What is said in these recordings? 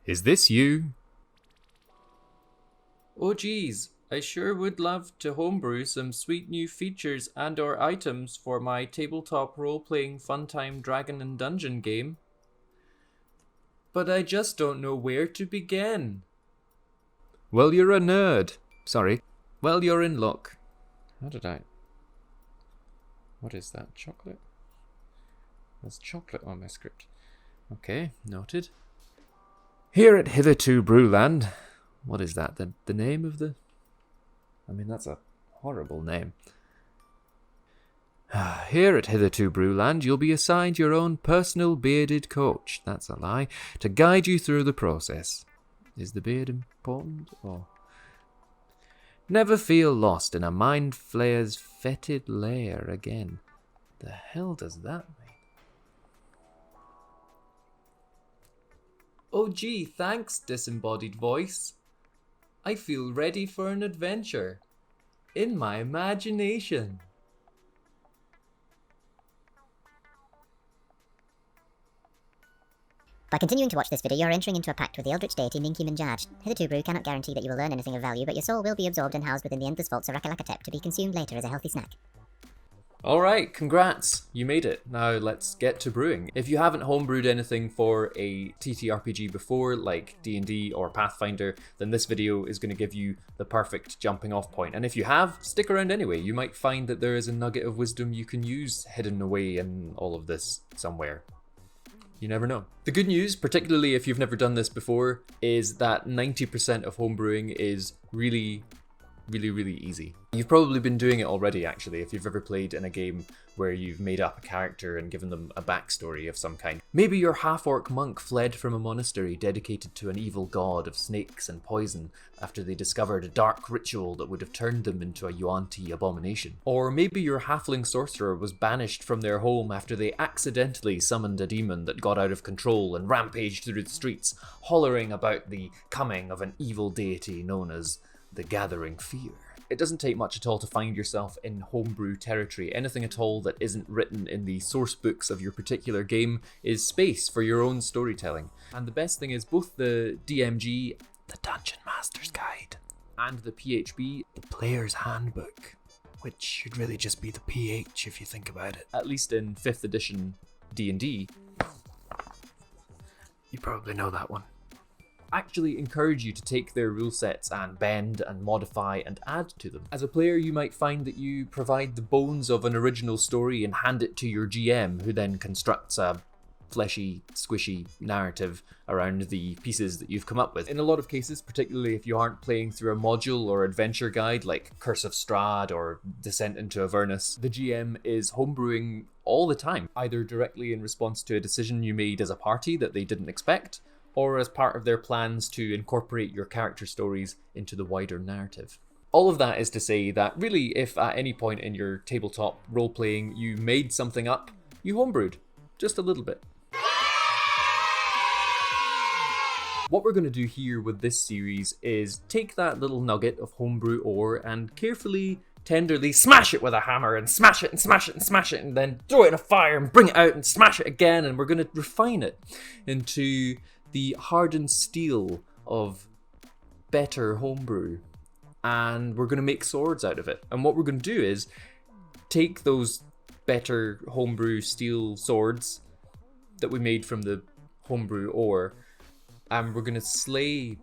Is this you? Oh geez, I sure would love to homebrew some sweet new features and or items for my tabletop role-playing Funtime Dragon and Dungeon game. But I just don't know where to begin. Well, you're a nerd. Sorry. Well, you're in luck. What is that? Chocolate? There's chocolate on my script. Okay, noted. Here at HithertoBrew, what is that? The name of the... I mean, that's a horrible name. Here at HithertoBrew, you'll be assigned your own personal bearded coach. That's a lie. To guide you through the process. Is the beard important, or... Never feel lost in a mind flayer's fetid lair again. The hell does that mean? Oh gee, thanks, disembodied voice. I feel ready for an adventure. In my imagination. By continuing to watch this video, you are entering into a pact with the eldritch deity Ninki Minjaj. HithertoBrew cannot guarantee that you will learn anything of value, but your soul will be absorbed and housed within the endless vaults of Rakalakatep to be consumed later as a healthy snack. Alright, congrats! You made it. Now let's get to brewing. If you haven't homebrewed anything for a TTRPG before, like D&D or Pathfinder, then this video is going to give you the perfect jumping off point. And if you have, stick around anyway. You might find that there is a nugget of wisdom you can use hidden away in all of this somewhere. You never know. The good news, particularly if you've never done this before, is that 90% of homebrewing is really easy. You've probably been doing it already, actually, if you've ever played in a game where you've made up a character and given them a backstory of some kind. Maybe your half-orc monk fled from a monastery dedicated to an evil god of snakes and poison after they discovered a dark ritual that would have turned them into a Yuan-Ti abomination. Or maybe your halfling sorcerer was banished from their home after they accidentally summoned a demon that got out of control and rampaged through the streets, hollering about the coming of an evil deity known as the Gathering Fear. It doesn't take much at all to find yourself in homebrew territory. Anything at all that isn't written in the source books of your particular game is space for your own storytelling. And the best thing is both the DMG, the Dungeon Master's Guide, and the PHB, the Player's Handbook, which should really just be the PH if you think about it. At least in 5th edition D&D. You probably know that one. Actually encourage you to take their rule sets and bend and modify and add to them. As a player, you might find that you provide the bones of an original story and hand it to your GM, who then constructs a fleshy, squishy narrative around the pieces that you've come up with. In a lot of cases, particularly if you aren't playing through a module or adventure guide like Curse of Strahd or Descent into Avernus, the GM is homebrewing all the time, either directly in response to a decision you made as a party that they didn't expect, or as part of their plans to incorporate your character stories into the wider narrative. All of that is to say that really, if at any point in your tabletop role-playing you made something up, you homebrewed, just a little bit. What we're going to do here with this series is take that little nugget of homebrew ore and carefully, tenderly smash it with a hammer and smash it and smash it and smash it and then throw it in a fire and bring it out and smash it again, and we're going to refine it into the hardened steel of better homebrew, and we're going to make swords out of it. And what we're going to do is take those better homebrew steel swords that we made from the homebrew ore, and we're going to slay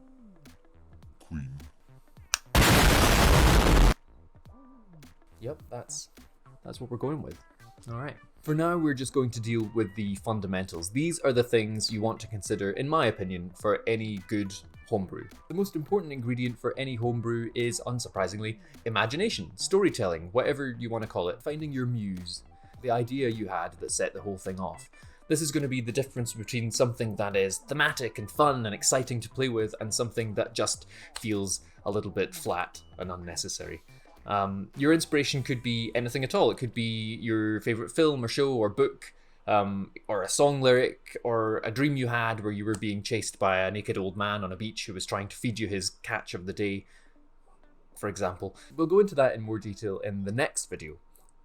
Queen. Yep, that's what we're going with. All right. For now, we're just going to deal with the fundamentals. These are the things you want to consider, in my opinion, for any good homebrew. The most important ingredient for any homebrew is, unsurprisingly, imagination, storytelling, whatever you want to call it, finding your muse, the idea you had that set the whole thing off. This is going to be the difference between something that is thematic and fun and exciting to play with and something that just feels a little bit flat and unnecessary. Your inspiration could be anything at all. It could be your favorite film or show or book, or a song lyric, or a dream you had where you were being chased by a naked old man on a beach who was trying to feed you his catch of the day, for example. We'll go into that in more detail in the next video.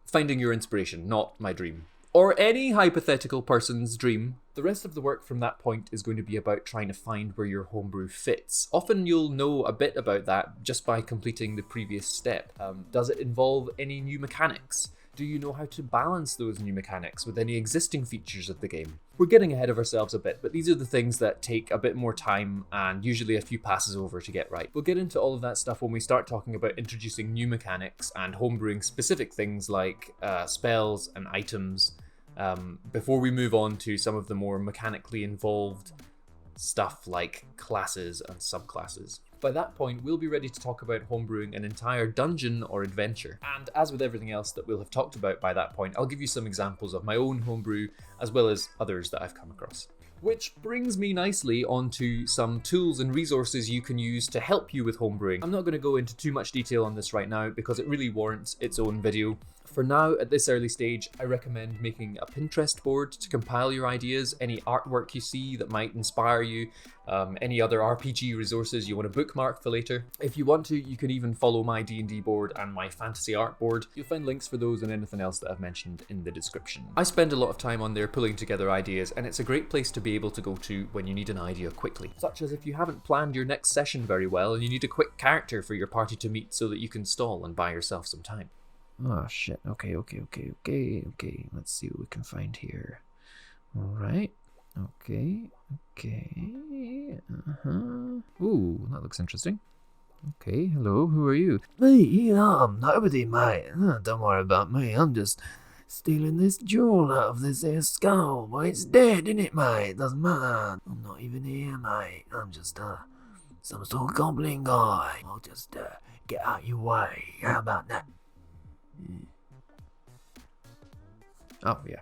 Finding your inspiration, not my dream. or any hypothetical person's dream. The rest of the work from that point is going to be about trying to find where your homebrew fits. Often you'll know a bit about that just by completing the previous step. Does it involve any new mechanics? Do you know how to balance those new mechanics with any existing features of the game? We're getting ahead of ourselves a bit, but these are the things that take a bit more time and usually a few passes over to get right. We'll get into all of that stuff when we start talking about introducing new mechanics and homebrewing specific things like spells and items, before we move on to some of the more mechanically involved stuff like classes and subclasses. By that point, we'll be ready to talk about homebrewing an entire dungeon or adventure. And as with everything else that we'll have talked about by that point, I'll give you some examples of my own homebrew, as well as others that I've come across. Which brings me nicely onto some tools and resources you can use to help you with homebrewing. I'm not going to go into too much detail on this right now because it really warrants its own video. For now, at this early stage, I recommend making a Pinterest board to compile your ideas, any artwork you see that might inspire you, any other RPG resources you want to bookmark for later. If you want to, you can even follow my D&D board and my fantasy art board. You'll find links for those and anything else that I've mentioned in the description. I spend a lot of time on there pulling together ideas, and it's a great place to be able to go to when you need an idea quickly. Such as if you haven't planned your next session very well and you need a quick character for your party to meet so that you can stall and buy yourself some time. Oh shit, okay. Let's see what we can find here. Alright. Okay. Ooh, that looks interesting. Okay, hello, who are you? Me, I'm nobody, mate. Don't worry about me, I'm just stealing this jewel out of this here skull. Well, it's dead, isn't it, mate? Doesn't matter. I'm not even here, mate. I'm just, some sort of goblin guy. I'll just, get out your way. How about that? Oh, yeah.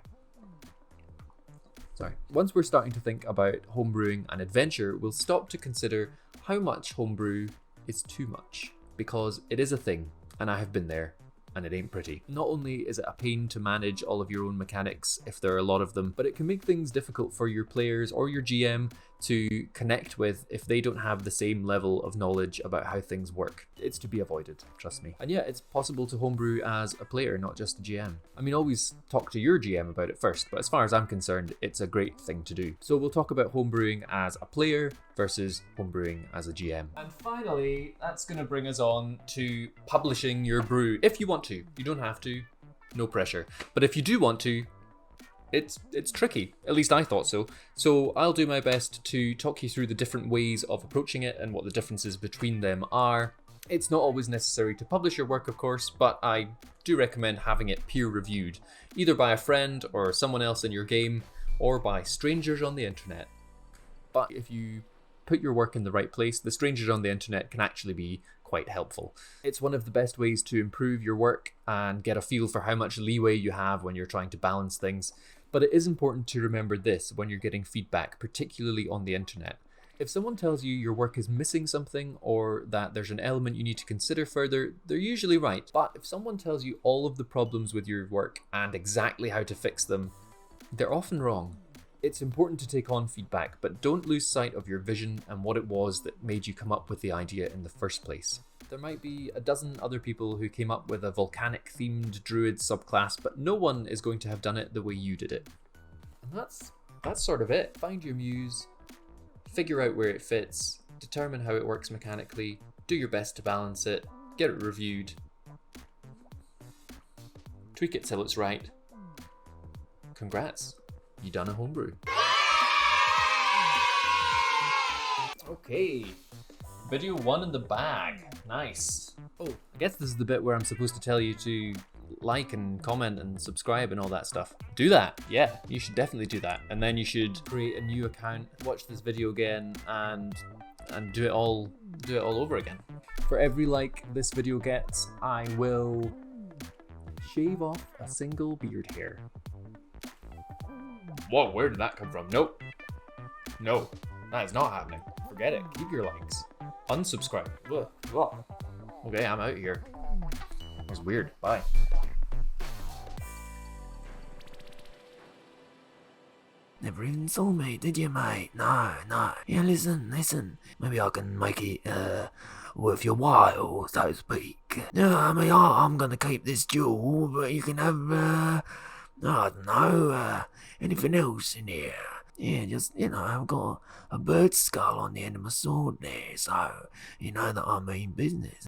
Sorry. Once we're starting to think about homebrewing and adventure, we'll stop to consider how much homebrew is too much. Because it is a thing, and I have been there, and it ain't pretty. Not only is it a pain to manage all of your own mechanics if there are a lot of them, but it can make things difficult for your players or your GM to connect with if they don't have the same level of knowledge about how things work. It's to be avoided, trust me. And yeah, it's possible to homebrew as a player, not just a GM. I mean, always talk to your GM about it first, but as far as I'm concerned, it's a great thing to do. So we'll talk about homebrewing as a player versus homebrewing as a GM. And finally, that's going to bring us on to publishing your brew. If you want to, you don't have to, no pressure. But if you do want to, it's tricky. At least I thought so. So I'll do my best to talk you through the different ways of approaching it and what the differences between them are. It's not always necessary to publish your work, of course, but I do recommend having it peer reviewed, either by a friend or someone else in your game, or by strangers on the internet. But if you put your work in the right place, the strangers on the internet can actually be quite helpful. It's one of the best ways to improve your work and get a feel for how much leeway you have when you're trying to balance things. But it is important to remember this when you're getting feedback, particularly on the internet. If someone tells you your work is missing something or that there's an element you need to consider further, they're usually right. But if someone tells you all of the problems with your work and exactly how to fix them, they're often wrong. It's important to take on feedback, but don't lose sight of your vision and what it was that made you come up with the idea in the first place. There might be a dozen other people who came up with a volcanic-themed druid subclass, but no one is going to have done it the way you did it. And that's sort of it. Find your muse, figure out where it fits, determine how it works mechanically, do your best to balance it, get it reviewed, tweak it till it's right. Congrats, you done a homebrew. Okay, video 1 in the bag. Nice. Oh, I guess this is the bit where I'm supposed to tell you to like and comment and subscribe and all that stuff. Do that. Yeah, you should definitely do that. And then you should create a new account, watch this video again, and do it all over again. For every like this video gets, I will shave off a single beard hair. Whoa, where did that come from? Nope. No, that is not happening. Forget it. Keep your likes. Unsubscribe. Ugh. Ugh. Okay, I'm out here. That was weird. Bye. Never even saw me, did you, mate? No. Yeah, listen. Maybe I can make it, worth your while, so to speak. No, I mean, I'm gonna keep this jewel, but you can have, I don't know, anything else in here? Yeah, just, I've got a bird skull on the end of my sword there, so you know that I mean business.